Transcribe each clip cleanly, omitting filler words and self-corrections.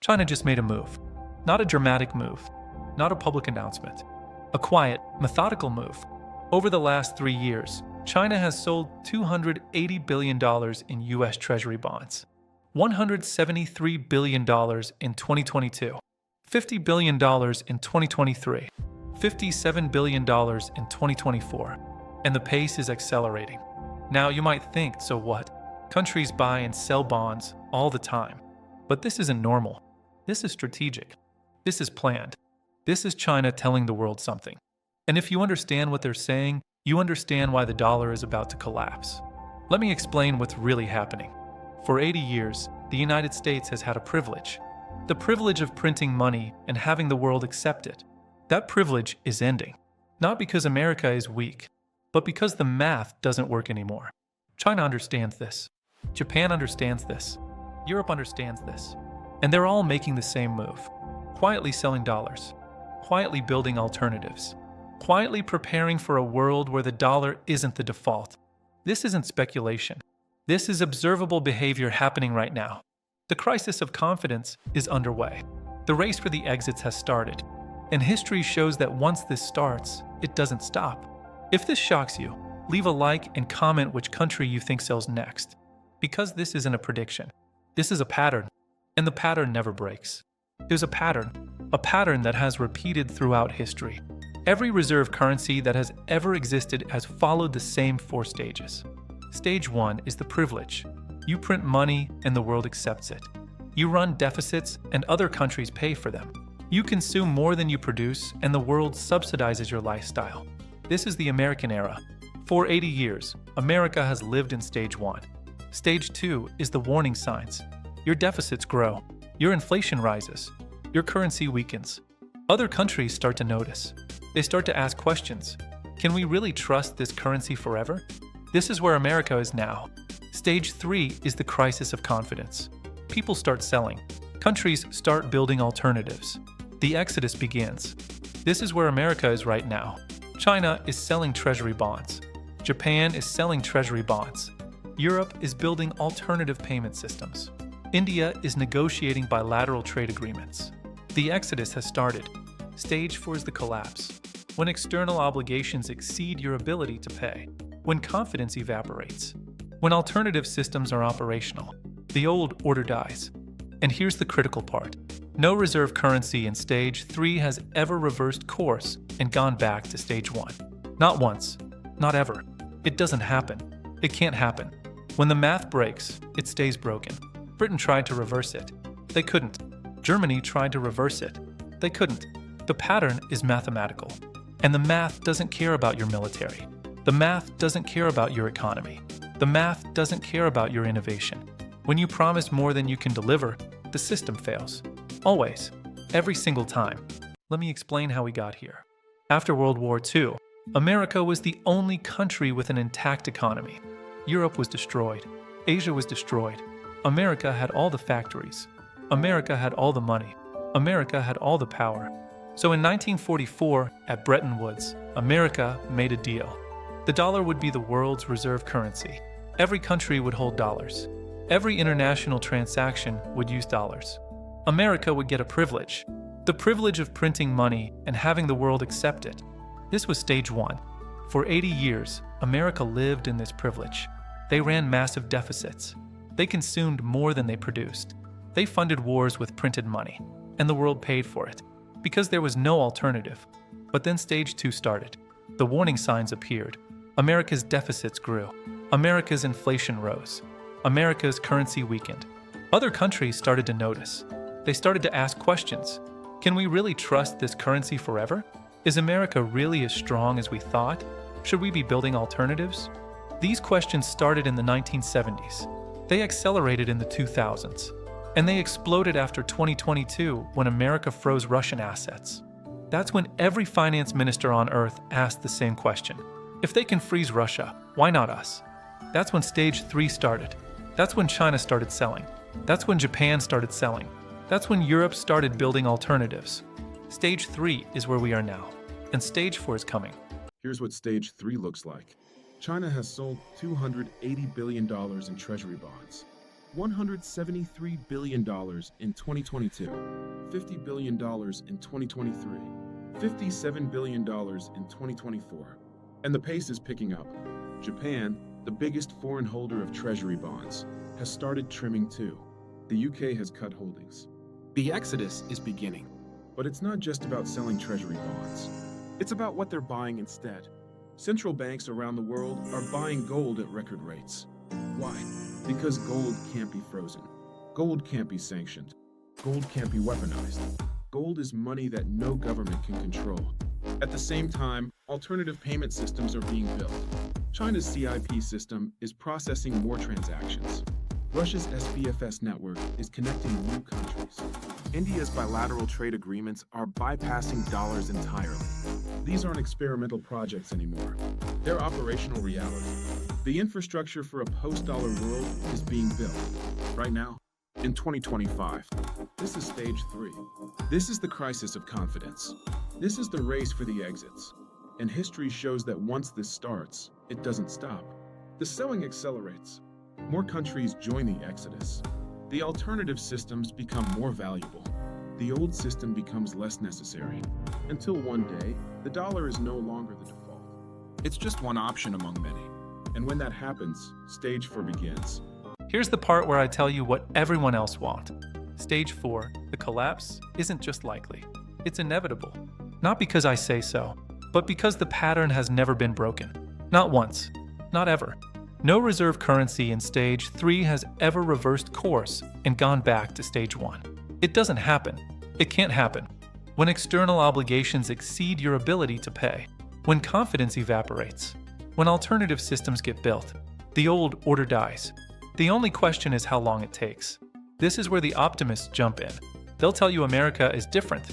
China just made a move. Not a dramatic move, not a public announcement. A quiet, methodical move. Over the last 3 years, China has sold $280 billion in U.S. Treasury bonds, $173 billion in 2022, $50 billion in 2023, $57 billion in 2024, and the pace is accelerating. Now you might think, so what? Countries buy and sell bonds all the time. But this isn't normal. This is strategic. This is planned. This is China telling the world something. And if you understand what they're saying, you understand why the dollar is about to collapse. Let me explain what's really happening. For 80 years, the United States has had a privilege. The privilege of printing money and having the world accept it. That privilege is ending. Not because America is weak, but because the math doesn't work anymore. China understands this. Japan understands this. Europe understands this. And they're all making the same move. Quietly selling dollars. Quietly building alternatives. Quietly preparing for a world where the dollar isn't the default. This isn't speculation. This is observable behavior happening right now. The crisis of confidence is underway. The race for the exits has started. And history shows that once this starts, it doesn't stop. If this shocks you, leave a like and comment which country you think sells next. Because this isn't a prediction. This is a pattern. And the pattern never breaks. There's a pattern that has repeated throughout history. Every reserve currency that has ever existed has followed the same 4 stages. Stage 1 is the privilege. You print money and the world accepts it. You run deficits and other countries pay for them. You consume more than you produce and the world subsidizes your lifestyle. This is the American era. For 80 years, America has lived in stage 1. Stage 2 is the warning signs. Your deficits grow. Your inflation rises. Your currency weakens. Other countries start to notice. They start to ask questions. Can we really trust this currency forever? This is where America is now. Stage 3 is the crisis of confidence. People start selling. Countries start building alternatives. The exodus begins. This is where America is right now. China is selling treasury bonds. Japan is selling treasury bonds. Europe is building alternative payment systems. India is negotiating bilateral trade agreements. The exodus has started. Stage 4 is the collapse. When external obligations exceed your ability to pay. When confidence evaporates. When alternative systems are operational. The old order dies. And here's the critical part. No reserve currency in stage 3 has ever reversed course and gone back to stage 1. Not once. Not ever. It doesn't happen. It can't happen. When the math breaks, it stays broken. Britain tried to reverse it. They couldn't. Germany tried to reverse it. They couldn't. The pattern is mathematical. And the math doesn't care about your military. The math doesn't care about your economy. The math doesn't care about your innovation. When you promise more than you can deliver, the system fails. Always. Every single time. Let me explain how we got here. After World War II, America was the only country with an intact economy. Europe was destroyed. Asia was destroyed. America had all the factories. America had all the money. America had all the power. So in 1944, at Bretton Woods, America made a deal. The dollar would be the world's reserve currency. Every country would hold dollars. Every international transaction would use dollars. America would get a privilege. The privilege of printing money and having the world accept it. This was stage 1. For 80 years, America lived in this privilege. They ran massive deficits. They consumed more than they produced. They funded wars with printed money, and the world paid for it, because there was no alternative. But then stage 2 started. The warning signs appeared. America's deficits grew. America's inflation rose. America's currency weakened. Other countries started to notice. They started to ask questions. Can we really trust this currency forever? Is America really as strong as we thought? Should we be building alternatives? These questions started in the 1970s. They accelerated in the 2000s. And they exploded after 2022 when America froze Russian assets. That's when every finance minister on earth asked the same question. If they can freeze Russia, why not us? That's when stage 3 started. That's when China started selling. That's when Japan started selling. That's when Europe started building alternatives. Stage 3 is where we are now, and stage 4 is coming. Here's what stage 3 looks like. China has sold $280 billion in treasury bonds. $173 billion in 2022, $50 billion in 2023, $57 billion in 2024. And the pace is picking up. Japan, the biggest foreign holder of treasury bonds, has started trimming too. The UK has cut holdings. The exodus is beginning. But it's not just about selling treasury bonds. It's about what they're buying instead. Central banks around the world are buying gold at record rates. Why? Because gold can't be frozen. Gold can't be sanctioned. Gold can't be weaponized. Gold is money that no government can control. At the same time, alternative payment systems are being built. China's CIP system is processing more transactions. Russia's SBFS network is connecting new countries. India's bilateral trade agreements are bypassing dollars entirely. These aren't experimental projects anymore. They're operational reality. The infrastructure for a post-dollar world is being built. Right now, in 2025, this is stage 3. This is the crisis of confidence. This is the race for the exits. And history shows that once this starts, it doesn't stop. The selling accelerates. More countries join the exodus. The alternative systems become more valuable. The old system becomes less necessary. Until one day, the dollar is no longer the default. It's just one option among many. And when that happens, stage 4 begins. Here's the part where I tell you what everyone else wants. Stage 4, the collapse, isn't just likely. It's inevitable. Not because I say so, but because the pattern has never been broken. Not once. Not ever. No reserve currency in stage 3 has ever reversed course and gone back to stage 1. It doesn't happen. It can't happen. When external obligations exceed your ability to pay, when confidence evaporates, when alternative systems get built, the old order dies. The only question is how long it takes. This is where the optimists jump in. They'll tell you America is different,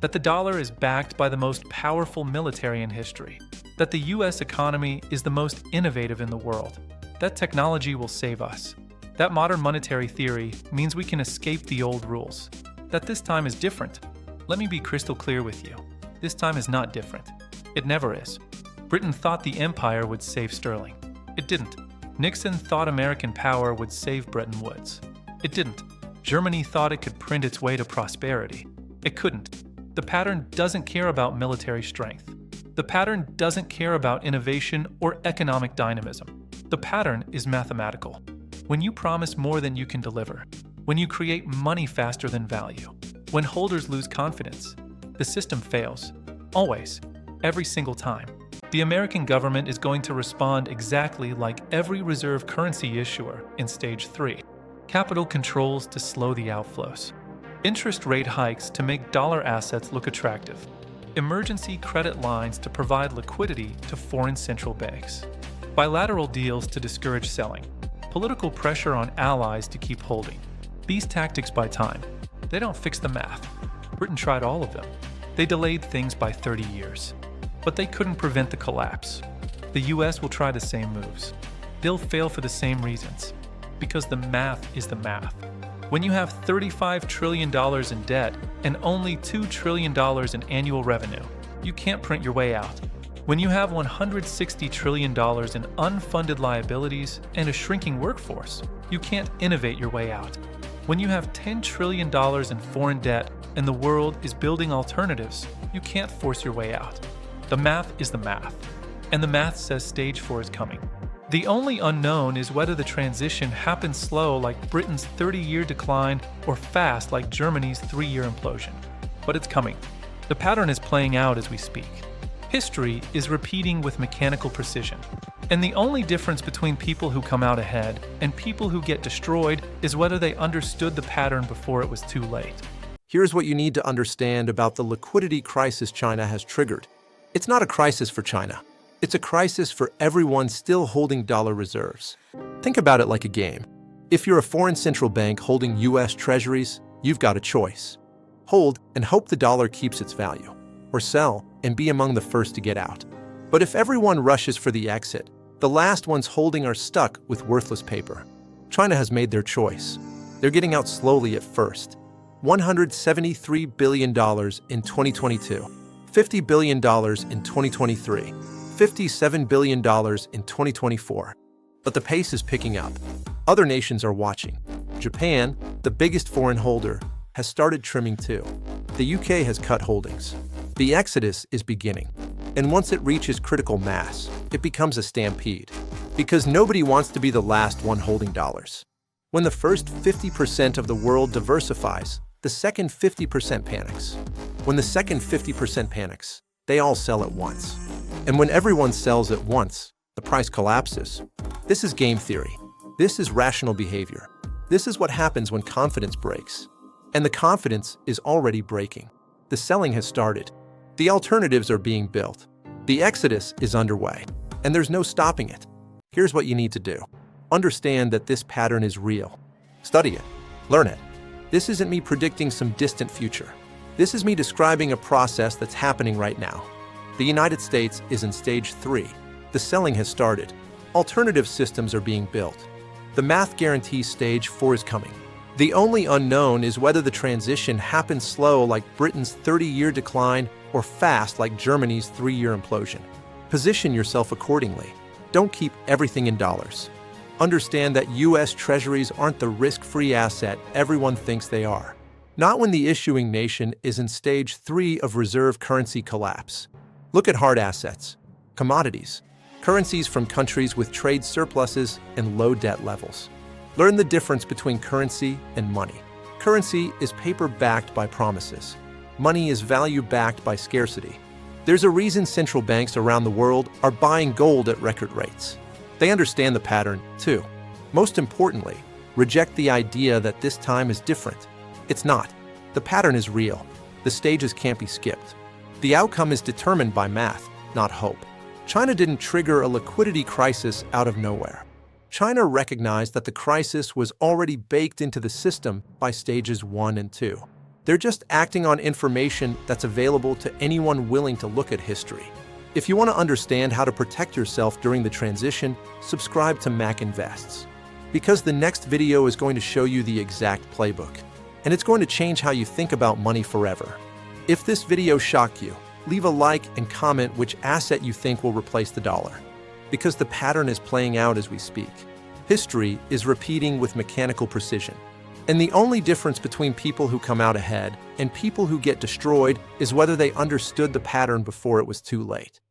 that the dollar is backed by the most powerful military in history, that the US economy is the most innovative in the world, that technology will save us, that modern monetary theory means we can escape the old rules, that this time is different. Let me be crystal clear with you. This time is not different. It never is. Britain thought the empire would save sterling. It didn't. Nixon thought American power would save Bretton Woods. It didn't. Germany thought it could print its way to prosperity. It couldn't. The pattern doesn't care about military strength. The pattern doesn't care about innovation or economic dynamism. The pattern is mathematical. When you promise more than you can deliver, when you create money faster than value, when holders lose confidence, the system fails. Always. Every single time. The American government is going to respond exactly like every reserve currency issuer in stage 3. Capital controls to slow the outflows. Interest rate hikes to make dollar assets look attractive. Emergency credit lines to provide liquidity to foreign central banks. Bilateral deals to discourage selling. Political pressure on allies to keep holding. These tactics buy time. They don't fix the math. Britain tried all of them. They delayed things by 30 years. But they couldn't prevent the collapse. The US will try the same moves. They'll fail for the same reasons. Because the math is the math. When you have $35 trillion in debt and only $2 trillion in annual revenue, you can't print your way out. When you have $160 trillion in unfunded liabilities and a shrinking workforce, you can't innovate your way out. When you have $10 trillion in foreign debt and the world is building alternatives, you can't force your way out. The math is the math, and the math says stage 4 is coming. The only unknown is whether the transition happens slow like Britain's 30-year decline or fast like Germany's 3-year implosion. But it's coming. The pattern is playing out as we speak. History is repeating with mechanical precision. And the only difference between people who come out ahead and people who get destroyed is whether they understood the pattern before it was too late. Here's what you need to understand about the liquidity crisis China has triggered. It's not a crisis for China. It's a crisis for everyone still holding dollar reserves. Think about it like a game. If you're a foreign central bank holding US treasuries, you've got a choice. Hold and hope the dollar keeps its value, or sell and be among the first to get out. But if everyone rushes for the exit, the last ones holding are stuck with worthless paper. China has made their choice. They're getting out slowly at first. $173 billion in 2022, $50 billion in 2023, $57 billion in 2024. But the pace is picking up. Other nations are watching. Japan, the biggest foreign holder, has started trimming too. The UK has cut holdings. The exodus is beginning. And once it reaches critical mass, it becomes a stampede. Because nobody wants to be the last one holding dollars. When the first 50% of the world diversifies, the second 50% panics. When the second 50% panics, they all sell at once. And when everyone sells at once, the price collapses. This is game theory. This is rational behavior. This is what happens when confidence breaks. And the confidence is already breaking. The selling has started. The alternatives are being built. The exodus is underway, and there's no stopping it. Here's what you need to do. Understand that this pattern is real. Study it. Learn it. This isn't me predicting some distant future. This is me describing a process that's happening right now. The United States is in stage 3. The selling has started. Alternative systems are being built. The math guarantees stage 4 is coming. The only unknown is whether the transition happens slow like Britain's 30-year decline or fast like Germany's 3-year implosion. Position yourself accordingly. Don't keep everything in dollars. Understand that U.S. Treasuries aren't the risk-free asset everyone thinks they are. Not when the issuing nation is in stage 3 of reserve currency collapse. Look at hard assets, commodities, currencies from countries with trade surpluses and low debt levels. Learn the difference between currency and money. Currency is paper backed by promises. Money is value backed by scarcity. There's a reason central banks around the world are buying gold at record rates. They understand the pattern, too. Most importantly, reject the idea that this time is different. It's not. The pattern is real. The stages can't be skipped. The outcome is determined by math, not hope. China didn't trigger a liquidity crisis out of nowhere. China recognized that the crisis was already baked into the system by stages 1 and 2. They're just acting on information that's available to anyone willing to look at history. If you want to understand how to protect yourself during the transition, subscribe to Mac Invests. Because the next video is going to show you the exact playbook, and it's going to change how you think about money forever. If this video shocked you, leave a like and comment which asset you think will replace the dollar. Because the pattern is playing out as we speak. History is repeating with mechanical precision. And the only difference between people who come out ahead and people who get destroyed is whether they understood the pattern before it was too late.